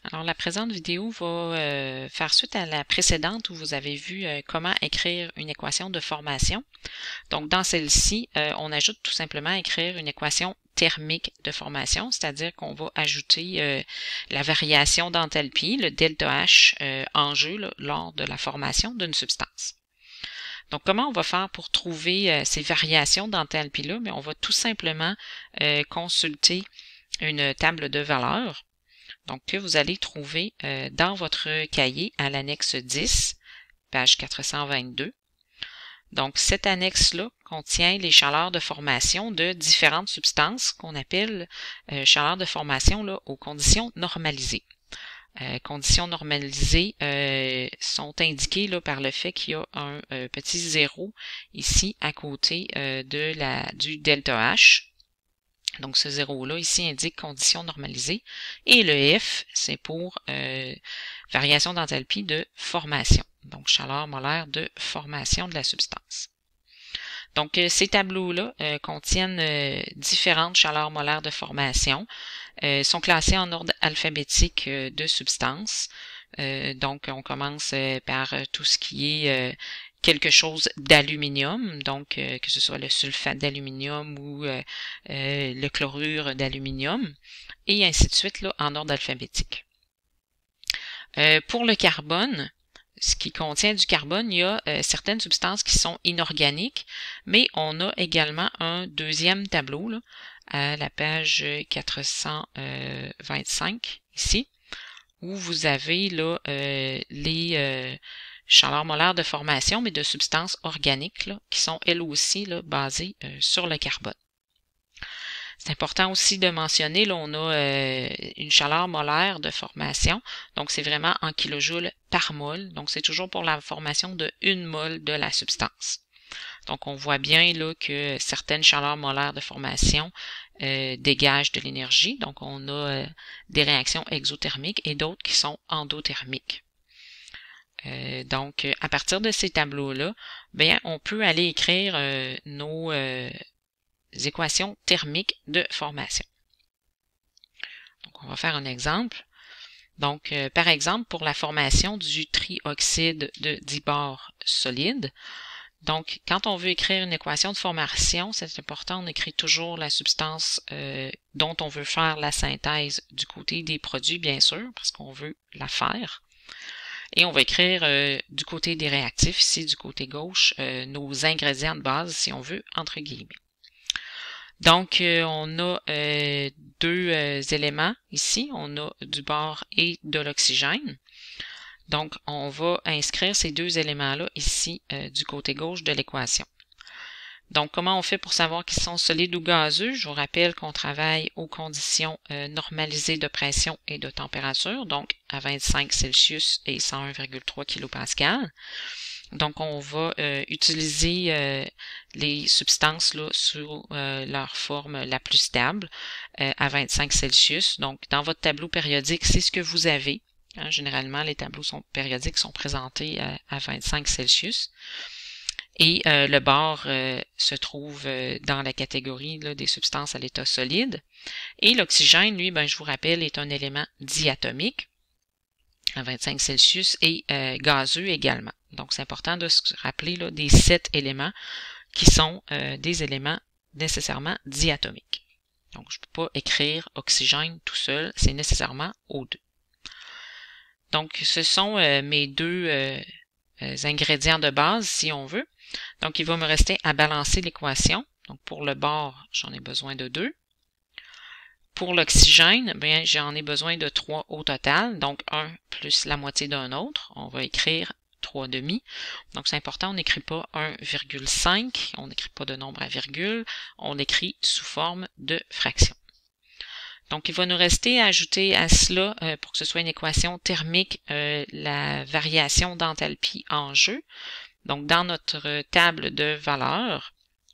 Alors, la présente vidéo va faire suite à la précédente où vous avez vu comment écrire une équation de formation. Donc, dans celle-ci, on ajoute tout simplement à écrire une équation thermique de formation, c'est-à-dire qu'on va ajouter la variation d'enthalpie, le delta H en jeu là, lors de la formation d'une substance. Donc, comment on va faire pour trouver ces variations d'enthalpie-là? Mais on va tout simplement consulter une table de valeurs. Donc, que vous allez trouver dans votre cahier à l'annexe 10, page 422. Donc, cette annexe-là contient les chaleurs de formation de différentes substances qu'on appelle chaleurs de formation là, aux conditions normalisées. Conditions normalisées sont indiquées là, par le fait qu'il y a un petit zéro ici à côté du delta H. Donc, ce zéro-là, ici, indique conditions normalisées. Et le F, c'est pour variation d'enthalpie de formation. Donc, chaleur molaire de formation de la substance. Donc, ces tableaux-là contiennent différentes chaleurs molaires de formation. Sont classés en ordre alphabétique de substances. Donc, on commence par tout ce qui est quelque chose d'aluminium, donc que ce soit le sulfate d'aluminium ou le chlorure d'aluminium, et ainsi de suite là, en ordre alphabétique. Pour le carbone, ce qui contient du carbone, il y a certaines substances qui sont inorganiques, mais on a également un deuxième tableau là, à la page 425 ici, où vous avez là les chaleurs molaires de formation, mais de substances organiques là, qui sont elles aussi là, basées sur le carbone. C'est important aussi de mentionner, là, on a une chaleur molaire de formation, donc c'est vraiment en kilojoules par mol, donc c'est toujours pour la formation de 1 mol de la substance. Donc on voit bien là que certaines chaleurs molaires de formation dégagent de l'énergie, donc on a des réactions exothermiques et d'autres qui sont endothermiques. Donc, à partir de ces tableaux-là, bien, on peut aller écrire nos équations thermiques de formation. Donc, on va faire un exemple. Donc, par exemple, pour la formation du trioxyde de dibore solide, donc, quand on veut écrire une équation de formation, c'est important, on écrit toujours la substance dont on veut faire la synthèse du côté des produits, bien sûr, parce qu'on veut la faire. Et on va écrire du côté des réactifs, ici du côté gauche, nos ingrédients de base, si on veut, entre guillemets. Donc, on a deux éléments ici. On a du bore et de l'oxygène. Donc, on va inscrire ces deux éléments-là ici du côté gauche de l'équation. Donc, comment on fait pour savoir qu'ils sont solides ou gazeux? Je vous rappelle qu'on travaille aux conditions normalisées de pression et de température, donc à 25 Celsius et 101,3 kPa. Donc, on va utiliser les substances là, sous leur forme la plus stable à 25 Celsius. Donc, dans votre tableau périodique, c'est ce que vous avez. Hein, généralement, les tableaux périodiques sont présentés à 25 Celsius. Et le bore se trouve dans la catégorie là, des substances à l'état solide. Et l'oxygène, lui, ben, je vous rappelle, est un élément diatomique à 25 Celsius et gazeux également. Donc, c'est important de se rappeler là, des 7 éléments qui sont des éléments nécessairement diatomiques. Donc, je ne peux pas écrire oxygène tout seul, c'est nécessairement O2. Donc, ce sont mes deux ingrédients de base, si on veut. Donc, il va me rester à balancer l'équation. Donc, pour le bore, j'en ai besoin de 2. Pour l'oxygène, bien, j'en ai besoin de 3 au total. Donc, 1 plus la moitié d'un autre. On va écrire 3/2. Donc, c'est important, on n'écrit pas 1,5. On n'écrit pas de nombre à virgule. On écrit sous forme de fraction. Donc, il va nous rester à ajouter à cela, pour que ce soit une équation thermique, la variation d'enthalpie en jeu. Donc, dans notre table de valeurs,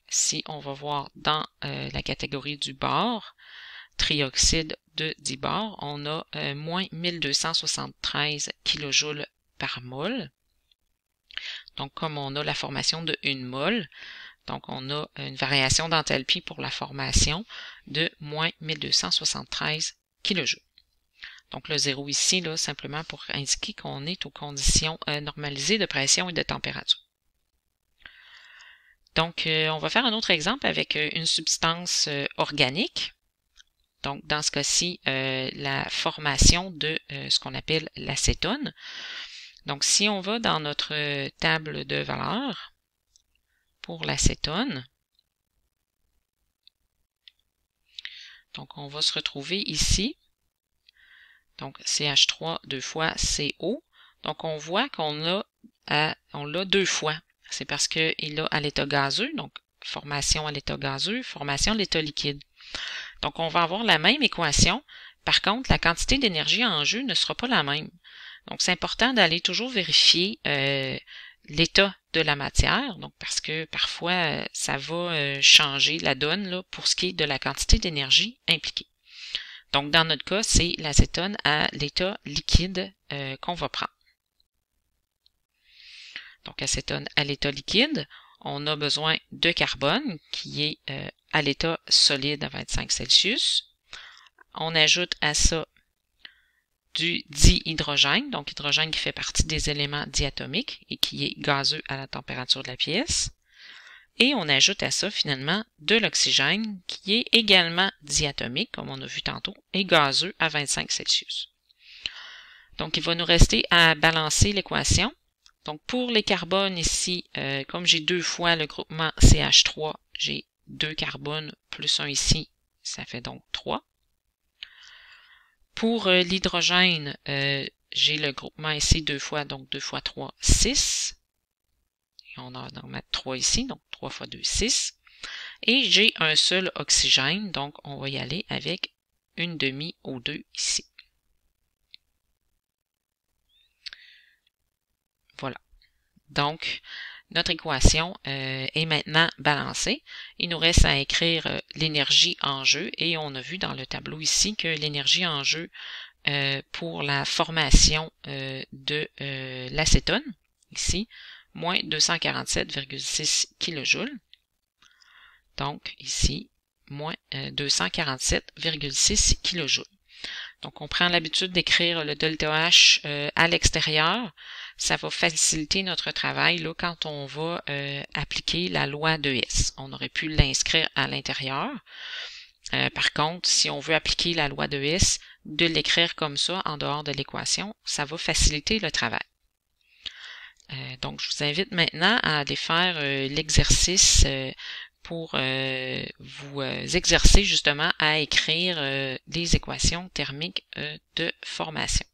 si on va voir dans la catégorie du bore, trioxyde de dibore, on a moins 1273 kJ par mol. Donc, comme on a la formation de 1 mol, donc on a une variation d'enthalpie pour la formation de moins 1273 kJ. Donc le 0 ici, là, simplement pour indiquer qu'on est aux conditions normalisées de pression et de température. Donc, on va faire un autre exemple avec une substance organique. Donc, dans ce cas-ci, la formation de ce qu'on appelle l'acétone. Donc, si on va dans notre table de valeurs pour l'acétone, donc on va se retrouver ici. Donc, CH3 deux fois CO. Donc, on voit qu'on l'a deux fois. C'est parce qu'il a à l'état gazeux, donc formation à l'état gazeux, formation à l'état liquide. Donc, on va avoir la même équation. Par contre, la quantité d'énergie en jeu ne sera pas la même. Donc, c'est important d'aller toujours vérifier l'état de la matière, donc parce que parfois, ça va changer la donne là, pour ce qui est de la quantité d'énergie impliquée. Donc, dans notre cas, c'est l'acétone à l'état liquide qu'on va prendre. Donc, acétone à l'état liquide, on a besoin de carbone qui est à l'état solide à 25 Celsius. On ajoute à ça du dihydrogène, donc hydrogène qui fait partie des éléments diatomiques et qui est gazeux à la température de la pièce. Et on ajoute à ça finalement de l'oxygène qui est également diatomique, comme on a vu tantôt, et gazeux à 25 Celsius. Donc, il va nous rester à balancer l'équation. Donc, pour les carbones ici, comme j'ai deux fois le groupement CH3, j'ai 2 carbones plus 1 ici, ça fait donc 3. Pour l'hydrogène, j'ai le groupement ici 2 fois, donc 2 fois 3, 6. Et on va en mettre 3 ici, donc 3 fois 2, 6. Et j'ai un seul oxygène, donc on va y aller avec une demi-O2 ici. Voilà. Donc, notre équation est maintenant balancée. Il nous reste à écrire l'énergie en jeu et on a vu dans le tableau ici que l'énergie en jeu pour la formation de l'acétone, ici, moins 247,6 kJ. Donc, ici, moins 247,6 kJ. Donc, on prend l'habitude d'écrire le ΔH à l'extérieur. Ça va faciliter notre travail là, quand on va appliquer la loi de Hess. On aurait pu l'inscrire à l'intérieur. Par contre, si on veut appliquer la loi de Hess, de l'écrire comme ça en dehors de l'équation, ça va faciliter le travail. Donc, je vous invite maintenant à aller faire l'exercice pour vous exercer justement à écrire les équations thermiques de formation.